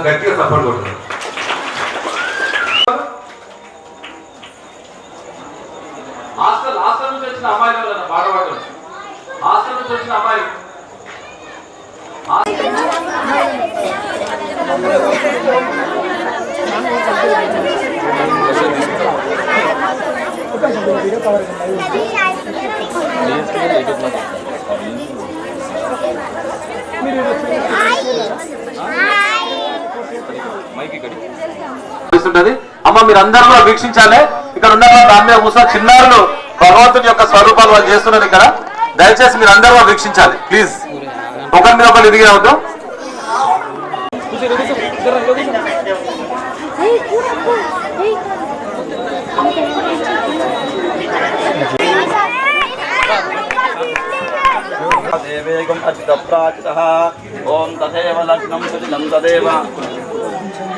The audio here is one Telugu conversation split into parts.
గట్టిగా సపోర్ట్ కొడుతుంది. హాస్టల్ నుంచి వచ్చిన అమ్మాయిలు బాధపడరు. హాస్టల్ నుంచి వచ్చిన అమ్మాయిలు అమ్మ మీరందరూ కూడా వీక్షించాలి. ఇక్కడ ఉన్న దాని మీద కూర్చొని చిన్నారులు భగవంతుని యొక్క స్వరూపాలు వాళ్ళు చేస్తున్నారు ఇక్కడ. దయచేసి మీరందరూ కూడా వీక్షించాలి ప్లీజ్. ఒకరి మీద ఒకరు ఎదిగి అవుతాం. దేవేగం అచిత ప్రాచితః ఓం తథైవ లగ్నం సుదినం తదేవ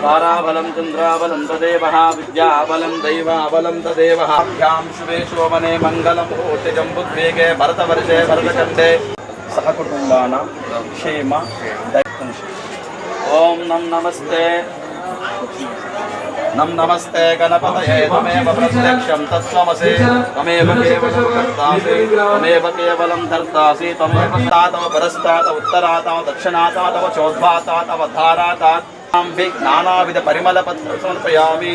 తారాబలం చంద్రాబలం తదేవ విద్యాబలం దైవాబలం తదేవ భ్యాం శుభే శోభనే మంగళం ఓటిజం బుద్వేగే భరతవర్షే భరతఖండే సహకుటుంబానాం క్షేమ ఓం నమస్తే నమస్తే గణపతయే త్వమేవ ప్రత్యక్షం తత్వమసి త్వమేవ కేవలం కర్తాసి త్వమేవ కేవలం ధర్తాసి త్వమేవ తాతవ పరస్తాత ఉత్తరాతవ దక్షిణాతవ చోద్భాతాతవ ధారాతాత్ నానావిధ పరిమళ పత్ర సమర్పయామి.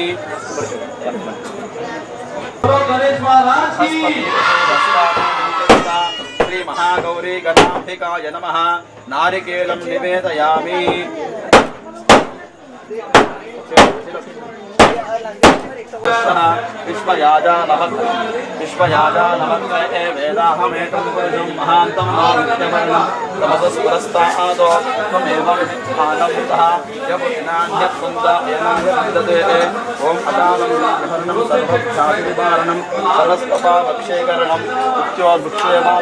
శ్రీ మహాగౌరీ గణాంబికాయ నమః. నారికేళం నివేదయామి. విశ్వయాజా నమః వేదాహమేకం పురుషం మహాంతం నిత్యవర్ణం తమసస్పురస్తాదో త్వమేవ విద్వానంతః యపునాన్యత్పుందాయనాయతే ఓం అదానం విహరణం సర్వక్షాతినివారణం సరస్వపావక్షేకరణం ఉత్యోర్భుక్షేమా.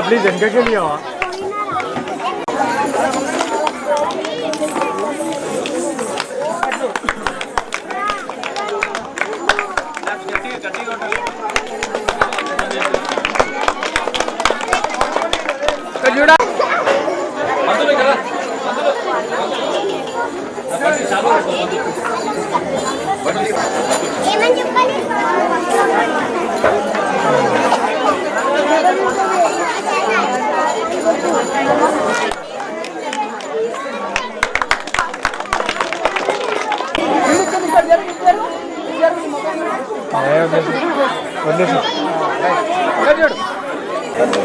प्लीज इनके के लिए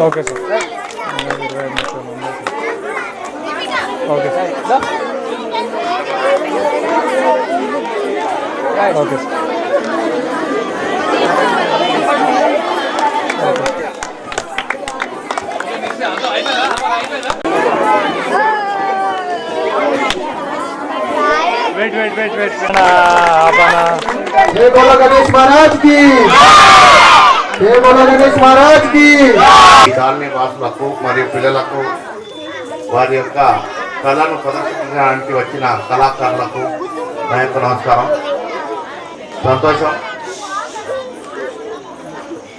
okay sir okay sir okay sir wait wait wait wait जय बोलो गणेश महाराज की, जय बोलो गणेश महाराज की. కాలనీ వాసులకు మరియు పిల్లలకు వారి యొక్క కళను ప్రదర్శించడానికి వచ్చిన కళాకారులకు నా యొక్క నమస్కారం. సంతోషం.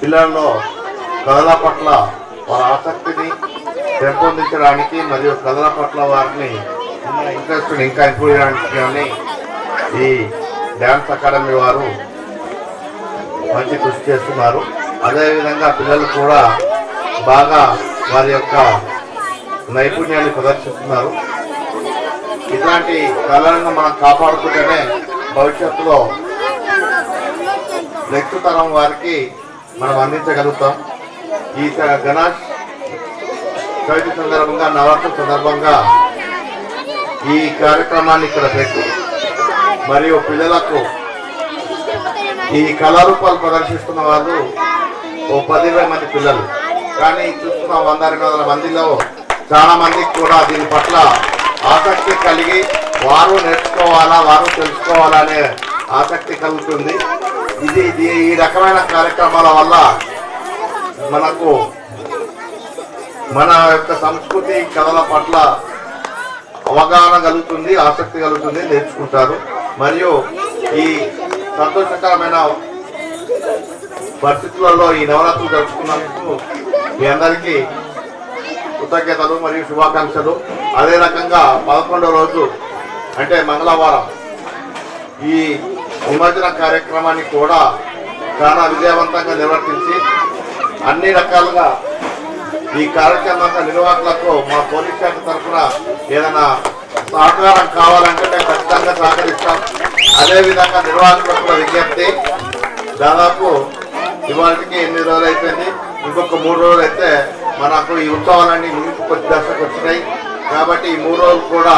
పిల్లల్లో కళల పట్ల వారి ఆసక్తిని పెంపొందించడానికి మరియు కళల పట్ల వారిని ఇంట్రెస్ట్ ఇంకా ఇంప్రూవ్ చేయడానికి ఈ డ్యాన్స్ అకాడమీ వారు మంచి కృషి చేస్తున్నారు. అదేవిధంగా పిల్లలు కూడా బాగా వారి యొక్క నైపుణ్యాన్ని ప్రదర్శిస్తున్నారు. ఇట్లాంటి కళలను మనం కాపాడుకుంటేనే భవిష్యత్తులో నెక్స్ట్ తరం వారికి మనం అందించగలుగుతాం. ఈ గణేష్ చవితి సందర్భంగా, నవరాత్రి సందర్భంగా ఈ కార్యక్రమాన్ని ఇక్కడ పెట్టి మరియు పిల్లలకు ఈ కళారూపాలు ప్రదర్శిస్తున్న వాళ్ళు ఓ 10-20 మంది పిల్లలు. కానీ చూస్తున్న 100-200 మందిలో చాలా మందికి కూడా దీని పట్ల ఆసక్తి కలిగి వారు నేర్చుకోవాలా, వారు తెలుసుకోవాలా అనే ఆసక్తి కలుగుతుంది. ఈ రకమైన కార్యక్రమాల వల్ల మనకు మన యొక్క సంస్కృతి కళల పట్ల అవగాహన కలుగుతుంది, ఆసక్తి కలుగుతుంది, నేర్చుకుంటారు. మరియు ఈ సంతోషకరమైన పరిస్థితులలో ఈ నవరాత్రులు జరుపుకున్నందుకు మీ అందరికీ కృతజ్ఞతలు మరియు శుభాకాంక్షలు. అదే రకంగా 11వ రోజు అంటే మంగళవారం ఈ నిమజ్జన కార్యక్రమాన్ని కూడా చాలా విజయవంతంగా నిర్వర్తించి అన్ని రకాలుగా ఈ కార్యక్రమం నిర్వాహకులకు మా పోలీస్ శాఖ తరఫున ఏదైనా సహకారం కావాలంటే మేము ఖచ్చితంగా సహకరిస్తాం. అదేవిధంగా నిర్వాహకులకు కూడా విజ్ఞప్తి, దాదాపు ఇవాళకి 8 రోజులు అయిపోయింది. ఇంకొక 3 రోజులు అయితే మనకు ఈ ఉత్సవాలన్నీ ముగింపు దశకు వచ్చినాయి. కాబట్టి ఈ 3 రోజులు కూడా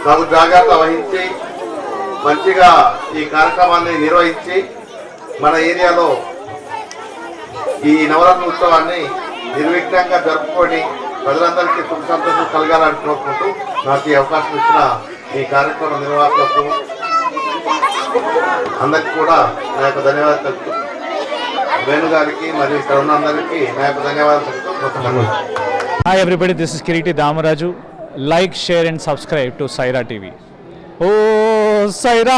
తగు జాగ్రత్త వహించి మంచిగా ఈ కార్యక్రమాన్ని నిర్వహించి మన ఏరియాలో ఈ నవరాత్రి ఉత్సవాన్ని నిర్విఘ్నంగా జరుపుకొని ప్రజలందరికీ సుఖ సంతోషం కలగాలని కోరుకుంటూ నాకు ఈ అవకాశం ఇచ్చిన ఈ కార్యక్రమ నిర్వాహకులకు అందరికీ కూడా నా యొక్క ధన్యవాదాలు తెలుపుతూ, వేణు గారికి మరియు ఇక్కడ ఉన్న అందరికీ నా యొక్క ధన్యవాదాలు తెలుపుతూ. Hi everybody, this is Kiriti Damaraju. Like, share and subscribe to Saira TV. Oh, Saira!